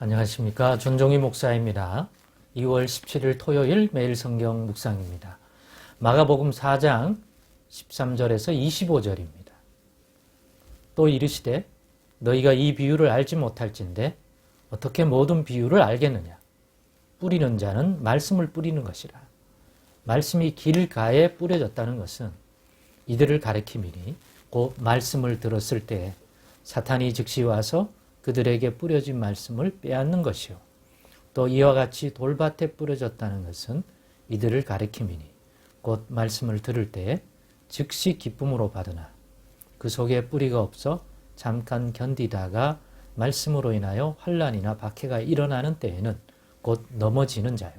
안녕하십니까. 전종희 목사입니다. 2월 17일 토요일 매일 성경 묵상입니다. 마가복음 4장 13절에서 25절입니다. 또 이르시되 너희가 이 비유를 알지 못할진대 어떻게 모든 비유를 알겠느냐. 뿌리는 자는 말씀을 뿌리는 것이라. 말씀이 길가에 뿌려졌다는 것은 이들을 가리킴이니 곧 말씀을 들었을 때 사탄이 즉시 와서 그들에게 뿌려진 말씀을 빼앗는 것이요. 또 이와 같이 돌밭에 뿌려졌다는 것은 이들을 가리킴이니 곧 말씀을 들을 때에 즉시 기쁨으로 받으나 그 속에 뿌리가 없어 잠깐 견디다가 말씀으로 인하여 환난이나 박해가 일어나는 때에는 곧 넘어지는 자요.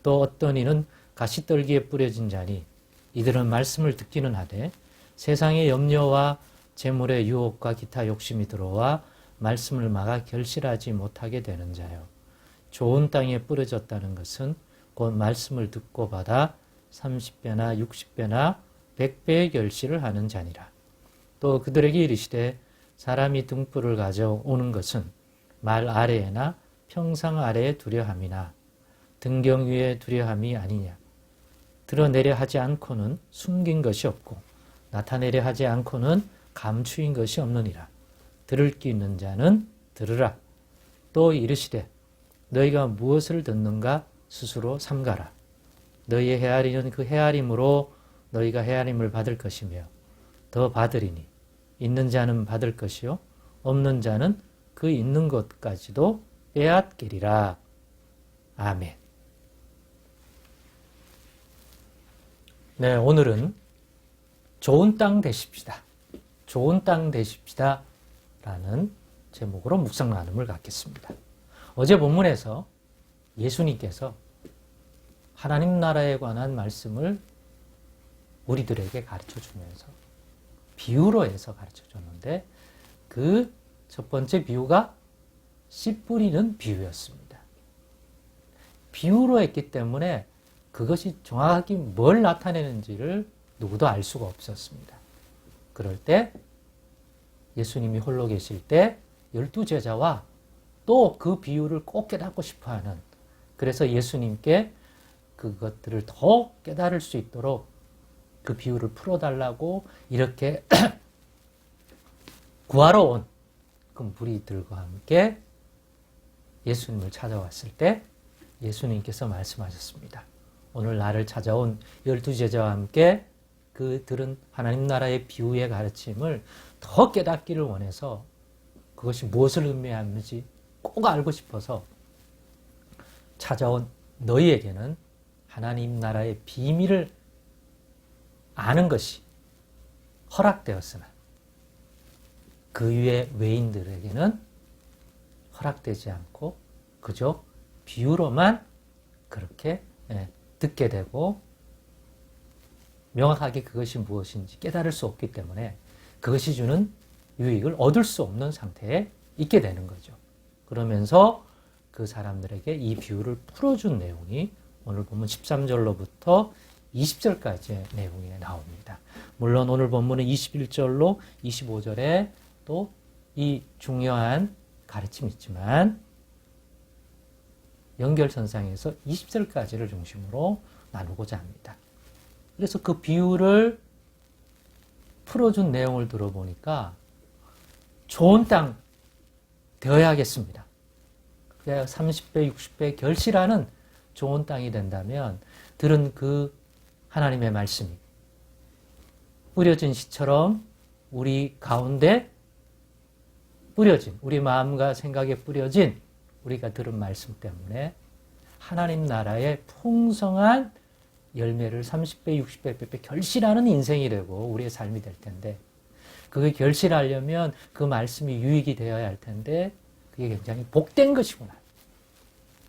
또 어떤 이는 가시떨기에 뿌려진 자니 이들은 말씀을 듣기는 하되 세상의 염려와 재물의 유혹과 기타 욕심이 들어와 말씀을 막아 결실하지 못하게 되는 자요. 좋은 땅에 뿌려졌다는 것은 곧 말씀을 듣고 받아 30배나 60배나 100배의 결실을 하는 자니라. 또 그들에게 이르시되 사람이 등불을 가져오는 것은 말 아래에나 평상 아래에 두려함이나 등경 위에 두려함이 아니냐. 드러내려 하지 않고는 숨긴 것이 없고 나타내려 하지 않고는 감추인 것이 없느니라. 들을 귀 있는 자는 들으라. 또 이르시되 너희가 무엇을 듣는가 스스로 삼가라. 너희의 헤아리는 그 헤아림으로 너희가 헤아림을 받을 것이며 더 받으리니 있는 자는 받을 것이요 없는 자는 그 있는 것까지도 빼앗기리라. 아멘. 네, 오늘은 좋은 땅 되십시다. 좋은 땅 되십시다. 라는 제목으로 묵상 나눔을 갖겠습니다. 어제 본문에서 예수님께서 하나님 나라에 관한 말씀을 우리들에게 가르쳐 주면서 비유로 해서 가르쳐 줬는데 그 첫 번째 비유가 씨 뿌리는 비유였습니다. 비유로 했기 때문에 그것이 정확하게 뭘 나타내는지를 누구도 알 수가 없었습니다. 그럴 때 예수님이 홀로 계실 때 12제자와 또 그 비유를 꼭 깨닫고 싶어하는, 그래서 예수님께 그것들을 더 깨달을 수 있도록 그 비유를 풀어달라고 이렇게 구하러 온 그 무리들과 함께 예수님을 찾아왔을 때 예수님께서 말씀하셨습니다. 오늘 나를 찾아온 12제자와 함께 그들은 하나님 나라의 비유의 가르침을 더 깨닫기를 원해서 그것이 무엇을 의미하는지 꼭 알고 싶어서 찾아온 너희에게는 하나님 나라의 비밀을 아는 것이 허락되었으나 그 위에 외인들에게는 허락되지 않고 그저 비유로만 그렇게 듣게 되고 명확하게 그것이 무엇인지 깨달을 수 없기 때문에 그것이 주는 유익을 얻을 수 없는 상태에 있게 되는 거죠. 그러면서 그 사람들에게 이 비유를 풀어준 내용이 오늘 본문 13절로부터 20절까지의 내용이 나옵니다. 물론 오늘 본문은 21절로 25절에 또 이 중요한 가르침이 있지만 연결선상에서 20절까지를 중심으로 나누고자 합니다. 그래서 그 비유를 풀어준 내용을 들어보니까 좋은 땅 되어야겠습니다. 30배, 60배 결실하는 좋은 땅이 된다면 들은 그 하나님의 말씀이 뿌려진 씨처럼 우리 가운데 뿌려진, 우리 마음과 생각에 뿌려진 우리가 들은 말씀 때문에 하나님 나라의 풍성한 열매를 30배, 60배, 100배 결실하는 인생이 되고 우리의 삶이 될 텐데 그게 결실하려면 그 말씀이 유익이 되어야 할 텐데 그게 굉장히 복된 것이구나.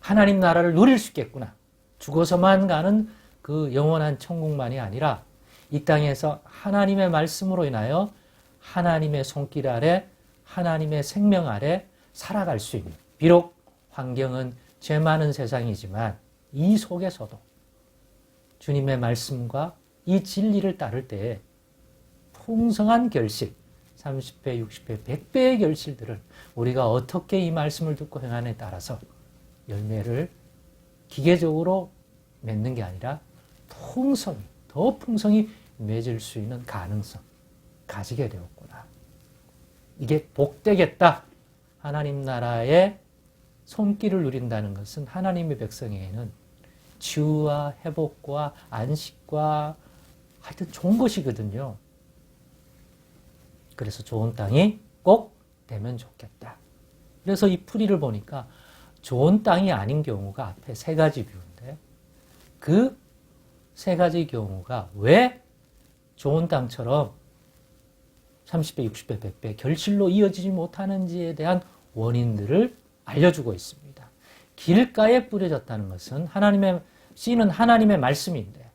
하나님 나라를 누릴 수 있겠구나. 죽어서만 가는 그 영원한 천국만이 아니라 이 땅에서 하나님의 말씀으로 인하여 하나님의 손길 아래 하나님의 생명 아래 살아갈 수 있는, 비록 환경은 죄 많은 세상이지만 이 속에서도 주님의 말씀과 이 진리를 따를 때에 풍성한 결실, 30배, 60배, 100배의 결실들을 우리가 어떻게 이 말씀을 듣고 행하느냐에 따라서 열매를 기계적으로 맺는 게 아니라 더 풍성히 맺을 수 있는 가능성 가지게 되었구나. 이게 복되겠다. 하나님 나라의 손길을 누린다는 것은 하나님의 백성에게는 치유와 회복과 안식과 하여튼 좋은 것이거든요. 그래서 좋은 땅이 꼭 되면 좋겠다. 그래서 이 풀이를 보니까 좋은 땅이 아닌 경우가 앞에 세 가지 비유인데 그 세 가지 경우가 왜 좋은 땅처럼 30배, 60배, 100배 결실로 이어지지 못하는지에 대한 원인들을 알려주고 있습니다. 길가에 뿌려졌다는 것은 씨는 하나님의 말씀인데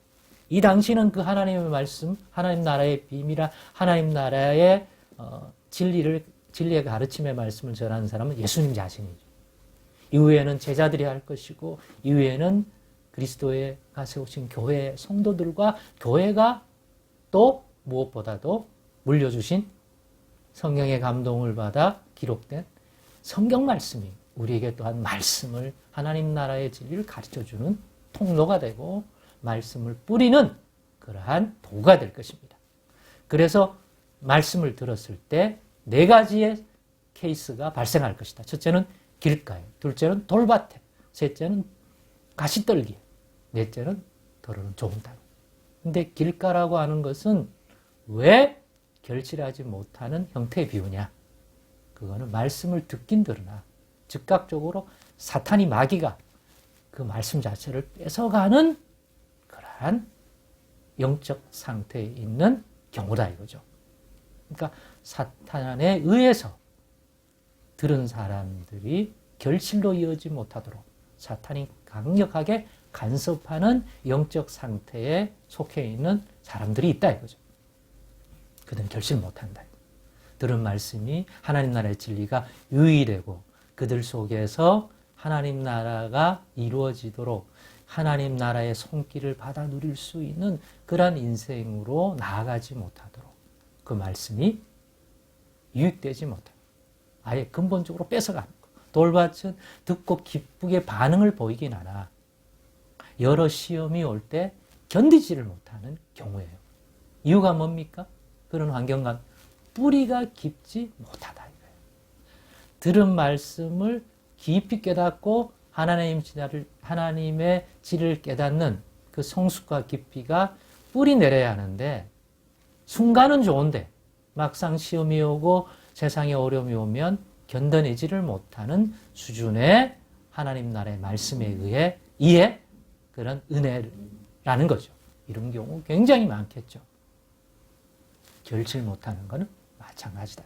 이 당시는 그 하나님의 말씀, 하나님 나라의 비밀이라 하나님 나라의 진리의 가르침의 말씀을 전하는 사람은 예수님 자신이죠. 이후에는 제자들이 할 것이고 이후에는 그리스도가 세우신 교회 성도들과 교회가 또 무엇보다도 물려주신 성령의 감동을 받아 기록된 성경 말씀이 우리에게 또한 말씀을 하나님 나라의 진리를 가르쳐주는 통로가 되고 말씀을 뿌리는 그러한 도가 될 것입니다. 그래서 말씀을 들었을 때 네 가지의 케이스가 발생할 것이다. 첫째는 길가에, 둘째는 돌밭에, 셋째는 가시떨기에, 넷째는 더러는 좋은 땅. 근데 길가라고 하는 것은 왜 결실하지 못하는 형태의 비유냐? 그거는 말씀을 듣긴 들으나 즉각적으로 사탄이 마귀가 그 말씀 자체를 뺏어가는 그러한 영적 상태에 있는 경우다 이거죠. 그러니까 사탄에 의해서 들은 사람들이 결실로 이어지지 못하도록 사탄이 강력하게 간섭하는 영적 상태에 속해 있는 사람들이 있다 이거죠. 그들은 결실 못한다. 들은 말씀이 하나님 나라의 진리가 유의되고 그들 속에서 하나님 나라가 이루어지도록 하나님 나라의 손길을 받아 누릴 수 있는 그러한 인생으로 나아가지 못하도록 그 말씀이 유익되지 못하고 아예 근본적으로 뺏어가는 거. 돌밭은 듣고 기쁘게 반응을 보이긴 하나 여러 시험이 올 때 견디지를 못하는 경우예요. 이유가 뭡니까? 그런 환경과 뿌리가 깊지 못하다 이거예요. 들은 말씀을 깊이 깨닫고 하나님의 진리를 깨닫는 그 성숙과 깊이가 뿌리 내려야 하는데 순간은 좋은데 막상 시험이 오고 세상에 어려움이 오면 견뎌내지를 못하는 수준의 하나님 나라의 말씀에 의해 이해 그런 은혜라는 거죠. 이런 경우 굉장히 많겠죠. 결실 못하는 것은 마찬가지다.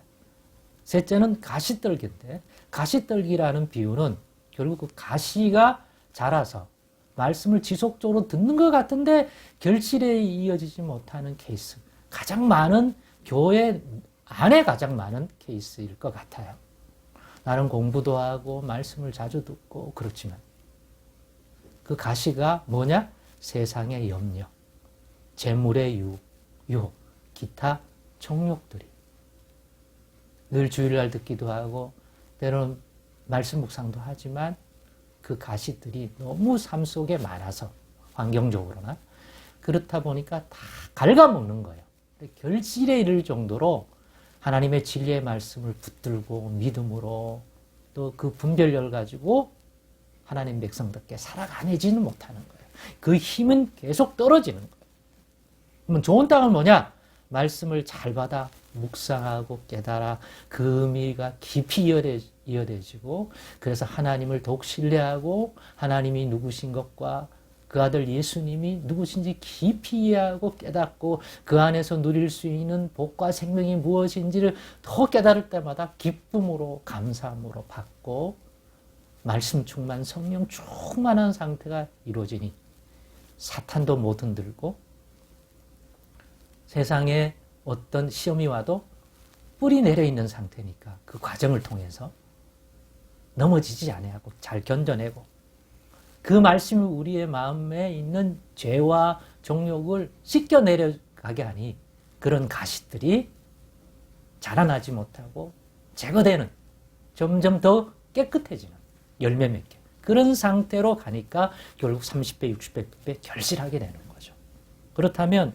셋째는 가시떨기인데 가시떨기라는 비유는 결국 그 가시가 자라서 말씀을 지속적으로 듣는 것 같은데 결실에 이어지지 못하는 케이스. 가장 많은 교회 안에 가장 많은 케이스일 것 같아요. 나는 공부도 하고 말씀을 자주 듣고 그렇지만 그 가시가 뭐냐? 세상의 염려, 재물의 유혹, 기타 정욕들이 늘 주일날 듣기도 하고 때로는 말씀 묵상도 하지만 그 가시들이 너무 삶 속에 많아서 환경적으로나 그렇다 보니까 다 갉아먹는 거예요. 결실에 이를 정도로 하나님의 진리의 말씀을 붙들고 믿음으로 또 그 분별력을 가지고 하나님 백성답게 살아가내지는 못하는 거예요. 그 힘은 계속 떨어지는 거예요. 그러면 좋은 땅은 뭐냐? 말씀을 잘 받아 묵상하고 깨달아 그 의미가 깊이 이어져지고 그래서 하나님을 더욱 신뢰하고 하나님이 누구신 것과 그 아들 예수님이 누구신지 깊이 이해하고 깨닫고 그 안에서 누릴 수 있는 복과 생명이 무엇인지를 더 깨달을 때마다 기쁨으로 감사함으로 받고 말씀 충만 성령 충만한 상태가 이루어지니 사탄도 못 흔들고 세상에 어떤 시험이 와도 뿌리 내려있는 상태니까 그 과정을 통해서 넘어지지 아니하고 잘 견뎌내고 그 말씀이 우리의 마음에 있는 죄와 정욕을 씻겨 내려가게 하니 그런 가시들이 자라나지 못하고 제거되는, 점점 더 깨끗해지는 열매 맺게, 그런 상태로 가니까 결국 30배, 60배, 100배 결실하게 되는 거죠. 그렇다면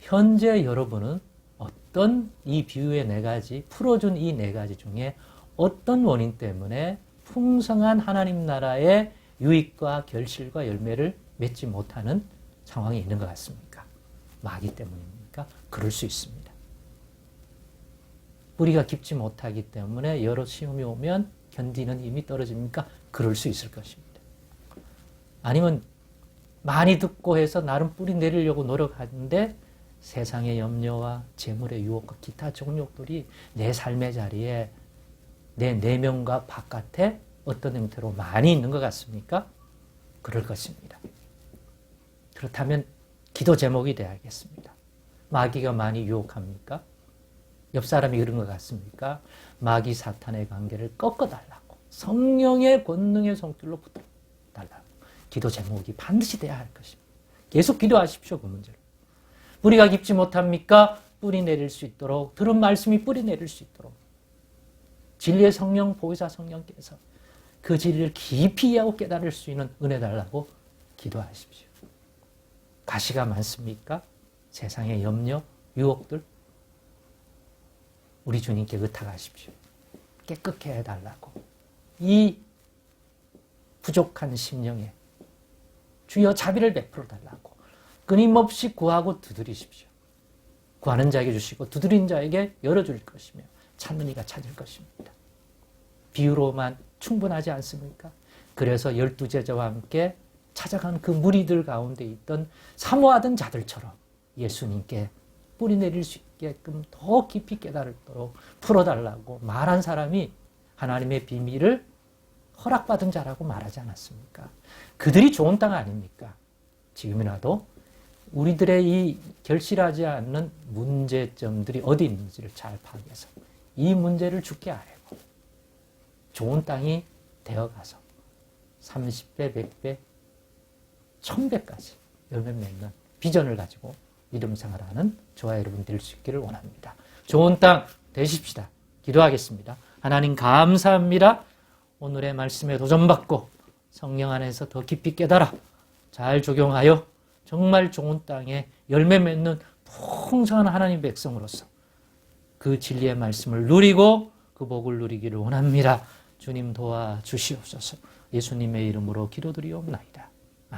현재 여러분은 어떤 이 비유의 네 가지, 풀어준 이 네 가지 중에 어떤 원인 때문에 풍성한 하나님 나라의 유익과 결실과 열매를 맺지 못하는 상황이 있는 것 같습니까? 마귀 때문입니까? 그럴 수 있습니다. 뿌리가 깊지 못하기 때문에 여러 시험이 오면 견디는 힘이 떨어집니까? 그럴 수 있을 것입니다. 아니면 많이 듣고 해서 나름 뿌리 내리려고 노력하는데 세상의 염려와 재물의 유혹과 기타 종욕들이 내 삶의 자리에, 내 내면과 바깥에 어떤 형태로 많이 있는 것 같습니까? 그럴 것입니다. 그렇다면 기도 제목이 되어야겠습니다. 마귀가 많이 유혹합니까? 옆 사람이 그런 것 같습니까? 마귀 사탄의 관계를 꺾어달라고, 성령의 권능의 손길로 붙어달라고 기도 제목이 반드시 돼야 할 것입니다. 계속 기도하십시오. 그 문제로. 뿌리가 깊지 못합니까? 뿌리 내릴 수 있도록, 들은 말씀이 뿌리 내릴 수 있도록 진리의 성령, 보혜사 성령께서 그 진리를 깊이 이해하고 깨달을 수 있는 은혜 달라고 기도하십시오. 가시가 많습니까? 세상의 염려, 유혹들, 우리 주님께 의탁하십시오. 깨끗게 해달라고. 이 부족한 심령에 주여 자비를 베풀어 달라고 끊임없이 구하고 두드리십시오. 구하는 자에게 주시고 두드린 자에게 열어줄 것이며 찾는 이가 찾을 것입니다. 비유로만 충분하지 않습니까? 그래서 12제자와 함께 찾아간 그 무리들 가운데 있던 사모하던 자들처럼 예수님께 뿌리 내릴 수 있게끔 더 깊이 깨달도록 풀어달라고 말한 사람이 하나님의 비밀을 허락받은 자라고 말하지 않았습니까? 그들이 좋은 땅 아닙니까? 지금이라도 우리들의 이 결실하지 않는 문제점들이 어디 있는지를 잘 파악해서 이 문제를 주께 아뢰고 좋은 땅이 되어가서 30배, 100배, 1000배까지 열매 맺는 비전을 가지고 믿음 생활하는 저와 여러분 될 수 있기를 원합니다. 좋은 땅 되십시다. 기도하겠습니다. 하나님 감사합니다. 오늘의 말씀에 도전받고 성령 안에서 더 깊이 깨달아 잘 적용하여 정말 좋은 땅에 열매 맺는 풍성한 하나님 백성으로서 그 진리의 말씀을 누리고 그 복을 누리기를 원합니다. 주님 도와주시옵소서. 예수님의 이름으로 기도드리옵나이다.